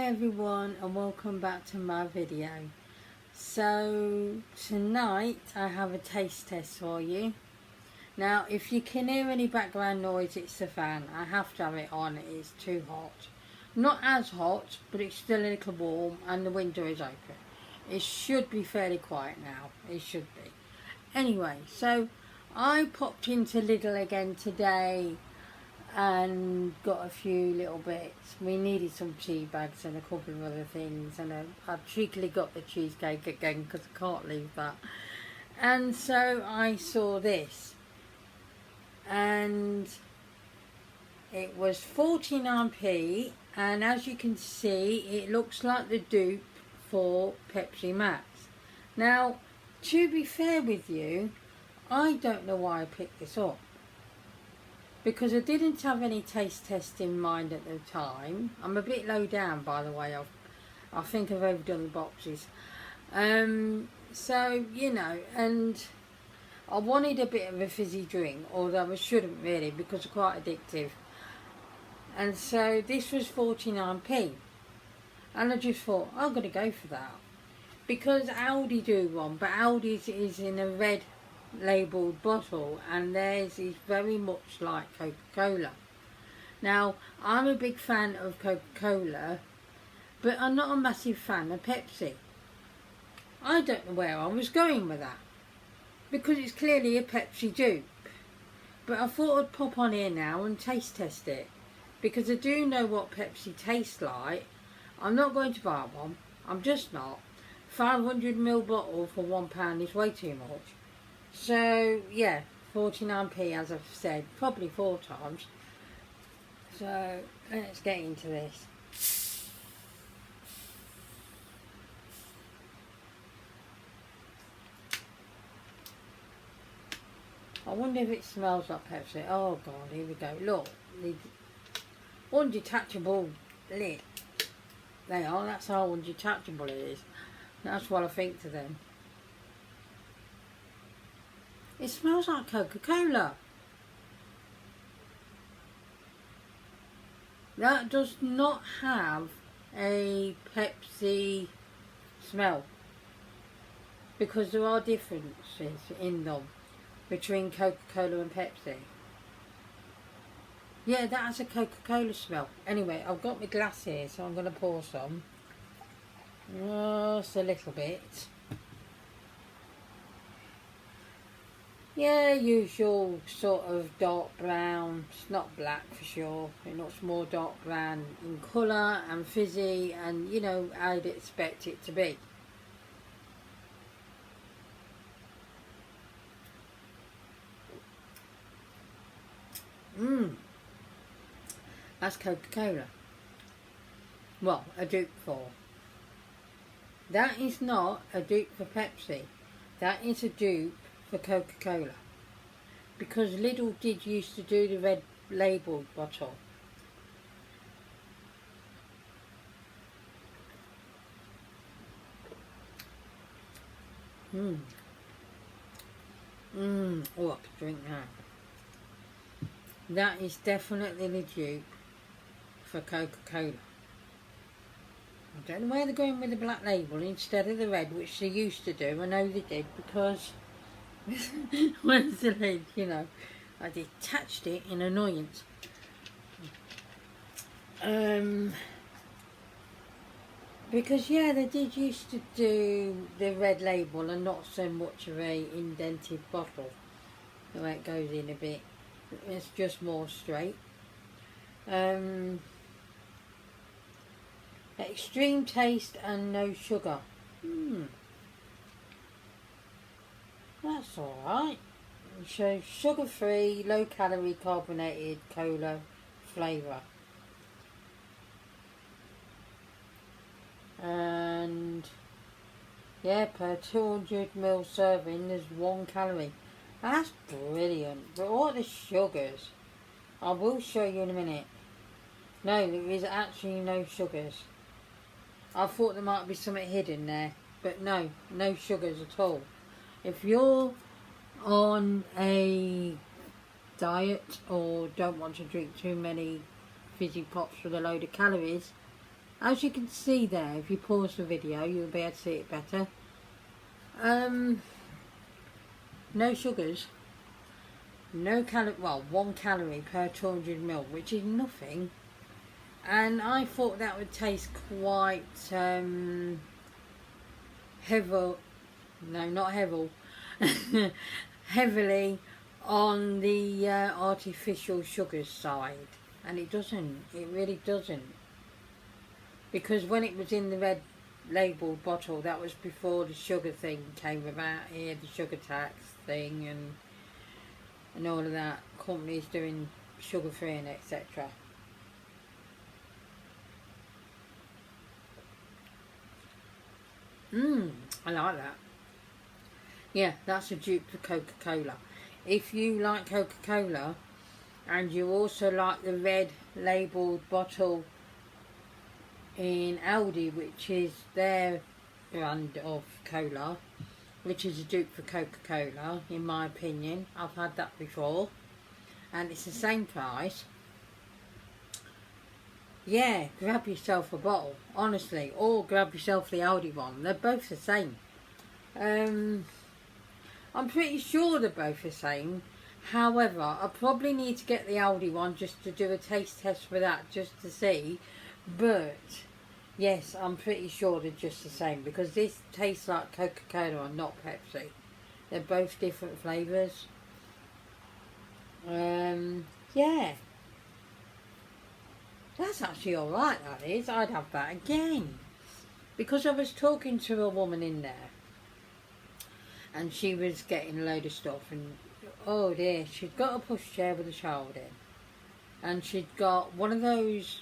everyone, and welcome back to my video. So tonight I have a taste test for you. Now if you can hear any background noise, it's the fan. I have to have it on, it's too hot. Not as hot, but it's still a little warm and the window is open. It should be fairly quiet now, it should be. Anyway, so I popped into Lidl again today and got a few little bits. We needed some tea bags and a couple of other things, and I cheekily got the cheesecake again because I can't leave that. And so I saw this, and it was 49p, and as you can see it looks like the dupe for Pepsi Max. Now to be fair with you, I don't know why I picked this up, because I didn't have any taste test in mind at the time. I'm a bit low down, by the way. I think I've overdone the boxes. So, you know, and I wanted a bit of a fizzy drink, although I shouldn't really because it's quite addictive. And so this was 49p. And I just thought, I'm going to go for that. Because Aldi do one, but Aldi's is in a red labelled bottle, and theirs is very much like Coca-Cola. Now I'm a big fan of Coca-Cola, but I'm not a massive fan of Pepsi. I don't know where I was going with that, because it's clearly a Pepsi dupe, but I thought I'd pop on here now and taste test it, because I do know what Pepsi tastes like. I'm not going to buy one, I'm just not. 500ml bottle for £1 is way too much. So yeah, 49p as I've said, probably 4 times. So let's get into this. I wonder if it smells like Pepsi. Oh god, here we go. Look, the undetachable lid. They are, that's how undetachable it is. That's what I think to them. It smells like Coca-Cola. That does not have a Pepsi smell, because there are differences in them between Coca-Cola and Pepsi. Yeah, that has a Coca-Cola smell. Anyway, I've got my glass here, so I'm going to pour some. Just a little bit. Yeah, usual sort of dark brown. It's not black for sure. It looks more dark brown in colour and fizzy, and you know, I'd expect it to be. That's Coca-Cola. Well, a dupe for. That is not a dupe for Pepsi. That is a dupe for Coca-Cola, because Lidl did used to do the red labelled bottle. Oh, I could drink that. That is definitely the dupe for Coca-Cola. I don't know why they're going with the black label instead of the red, which they used to do. I know they did, because where's the lid, you know, I detached it in annoyance. Because yeah, they did used to do the red label and not so much of a indented bottle, the way it goes in a bit. It's just more straight. Extreme taste and no sugar. That's alright. So sugar-free, low-calorie, carbonated cola flavour. And yeah, per 200ml serving there's 1 calorie. That's brilliant. But what are the sugars? I will show you in a minute. No, there is actually no sugars. I thought there might be something hidden there, but no, no sugars at all. If you're on a diet or don't want to drink too many fizzy pops with a load of calories, As you can see there, if you pause the video, you'll be able to see it better. No sugars, no well, 1 calorie per 200 ml, which is nothing. And I thought that would taste quite heavy. No, not heavy. Heavily on the artificial sugars side, and it doesn't. It really doesn't. Because when it was in the red labelled bottle, that was before the sugar thing came about here, the sugar tax thing, and all of that. Companies doing sugar free and etc. I like that. Yeah, that's a dupe for Coca-Cola. If you like Coca-Cola and you also like the red labelled bottle in Aldi, which is their brand of cola, which is a dupe for Coca-Cola, in my opinion. I've had that before, and it's the same price. Yeah, grab yourself a bottle, honestly, or grab yourself the Aldi one. They're both the same. I'm pretty sure they're both the same. However, I probably need to get the Aldi one just to do a taste test for that, just to see. But yes, I'm pretty sure they're just the same, because this tastes like Coca-Cola and not Pepsi. They're both different flavours. Yeah. That's actually alright, that is. I'd have that again. Because I was talking to a woman in there, and she was getting a load of stuff, and oh dear, she'd got a pushchair with a child in, and she'd got one of those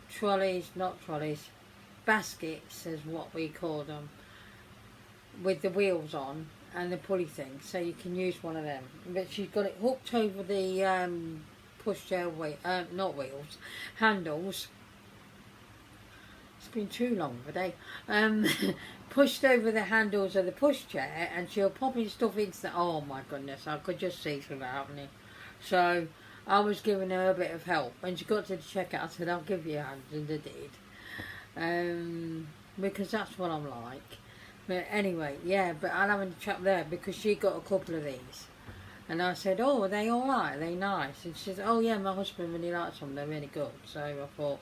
trolleys, not trolleys, baskets is what we call them, with the wheels on and the pulley thing, so you can use one of them. But she's got it hooked over the pushchair not wheels, handles. It's been too long of a day. Pushed over the handles of the pushchair, and she was popping stuff into the, oh my goodness, I could just see through that happening. So I was giving her a bit of help. When she got to the checkout, I said, I'll give you a hand, and I did. Because that's what I'm like. But anyway, yeah, but I'm having a chat there because she got a couple of these. And I said, oh, are they alright? Are they nice? And she said, oh yeah, my husband really likes them, they're really good. So I thought,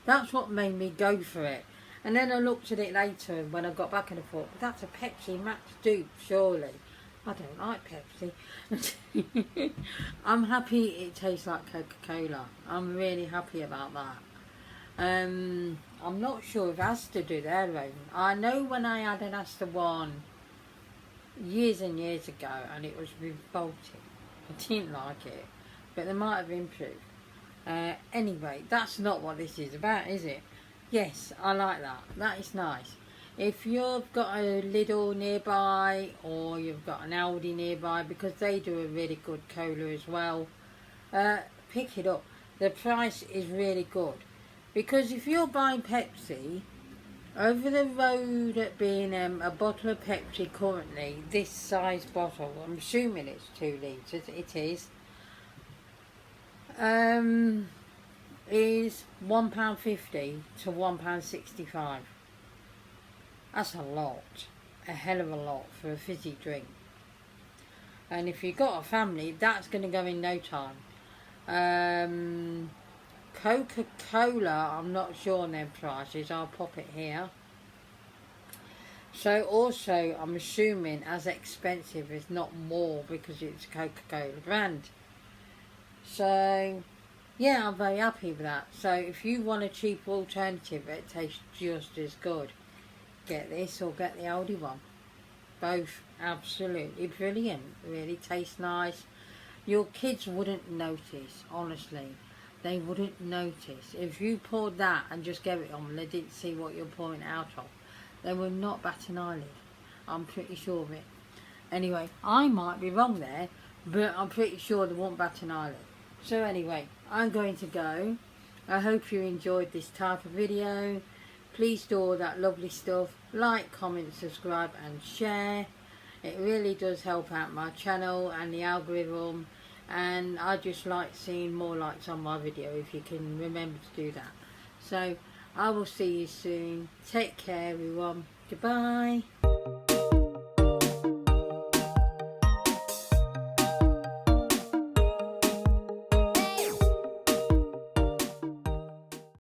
that's what made me go for it. And then I looked at it later when I got back and I thought, but that's a Pepsi Max dupe, surely. I don't like Pepsi. I'm happy it tastes like Coca-Cola. I'm really happy about that. I'm not sure if Asda do their own. I know when I had an Asda one years and years ago, and it was revolting. I didn't like it, but they might have improved. Anyway, that's not what this is about, is it? Yes, I like that. That is nice. If you've got a Lidl nearby, or you've got an Aldi nearby, because they do a really good cola as well, pick it up. The price is really good. Because if you're buying Pepsi, over the road at B&M, a bottle of Pepsi currently, this size bottle, I'm assuming it's 2 litres, it is £1.50 to £1.65. That's a lot, a hell of a lot for a fizzy drink. And if you've got a family, that's going to go in no time. Coca-Cola, I'm not sure on their prices, I'll pop it here. So also, I'm assuming as expensive, if not more, because it's a Coca-Cola brand. So yeah, I'm very happy with that. So if you want a cheaper alternative that tastes just as good, get this or get the Aldi one. Both absolutely brilliant. Really tastes nice. Your kids wouldn't notice, honestly. They wouldn't notice. If you poured that and just gave it on and they didn't see what you're pouring out of, they would not bat an eyelid. I'm pretty sure of it. Anyway, I might be wrong there, but I'm pretty sure they won't bat an eyelid. So anyway, I'm going to go. I hope you enjoyed this type of video. Please do all that lovely stuff. Like, comment, subscribe and share. It really does help out my channel and the algorithm. And I just like seeing more likes on my video, if you can remember to do that. So I will see you soon. Take care everyone. Goodbye.